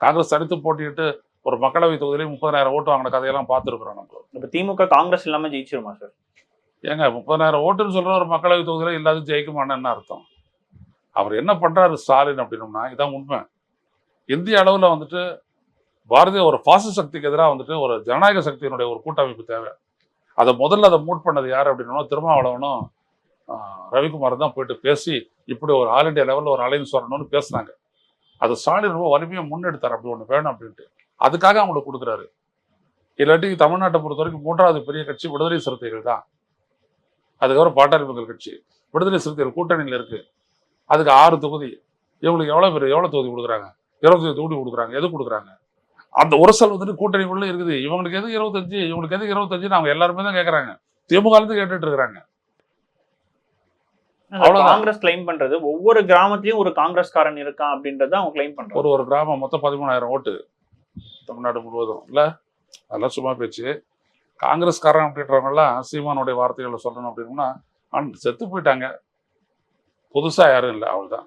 காங்கிரஸ் தனித்து போட்டிட்டு ஒரு மக்களவை தொகுதியிலேயே 30,000 ஓட்டு வாங்கின கதையெல்லாம் பார்த்துருக்குறோம் நம்ம. இப்ப திமுக காங்கிரஸ் இல்லாம ஜெயிச்சிருமா சார்? ஏங்க 30,000 ஓட்டுன்னு சொல்ற ஒரு மக்களவை தொகுதியில எல்லாத்தையும் ஜெயிக்குமான்னு என்ன அர்த்தம்? அவர் என்ன பண்றாரு ஸ்டாலின் அப்படின்னோம்னா, இதான் உண்மை. இந்திய அளவுல வந்துட்டு பாரதிய ஒரு பாசிச சக்திக்கு எதிராக வந்துட்டு ஒரு ஜனநாயக சக்தியினுடைய ஒரு கூட்டமைப்பு தேவை. அதை மூட் பண்ணது யார் அப்படின்னா திருமாவளவனும் ரவிக்குமார் தான் போயிட்டு பேசி இப்படி ஒரு ஆல் இண்டியா லெவலில் ஒரு அலைன்ஸ் வரணும்னு பேசுனாங்க. அது ஸ்டாலின் ரொம்ப வலிமையாக முன்னெடுத்தார். அப்படி ஒன்று வேணும் அப்படின்ட்டு அதுக்காக அவங்களுக்கு கொடுக்குறாரு. இல்லாட்டி தமிழ்நாட்டை பொறுத்த வரைக்கும் 3வது பெரிய கட்சி விடுதலை சிறுத்தைகள் தான். அதுக்கப்புறம் பாட்டாளி மக்கள் கட்சி. விடுதலை சிறுத்தைகள் கூட்டணியில் இருக்கு. அதுக்கு 6 தொகுதி. இவங்களுக்கு எவ்வளோ தொகுதி கொடுக்குறாங்க? 25 தொகுதி கொடுக்குறாங்க. எது கொடுக்குறாங்க? அந்த உரசல் வந்துட்டு கூட்டணிக்குள்ள இருக்குது. இவங்களுக்கு எது 25, இவங்களுக்கு எது 25 அவங்க எல்லாருமே தான் கேட்கறாங்க. திமுக இருந்து கேட்டுட்டு இருக்கிறாங்க. காங்கிரஸ் கிளைம் பண்றது ஒவ்வொரு கிராமத்திலயும் ஒரு காங்கிரஸ்காரன் இருக்கான் அப்படின்றத அவங்க கிளைம் பண்றாங்க. ஒரு கிராமம் மொத்தம் 13,000 ஓட்டு தமிழ்நாடு முழுவதும் இல்ல. அதெல்லாம் சும்மா பேச்சு. காங்கிரஸ்காரன் அப்படின்றவங்க எல்லாம் சீமானுடைய வார்த்தைகளை சொல்லணும் அப்படின்னா செத்து போயிட்டாங்க. புதுசா யாரும் இல்லை. அவ்வளவுதான்.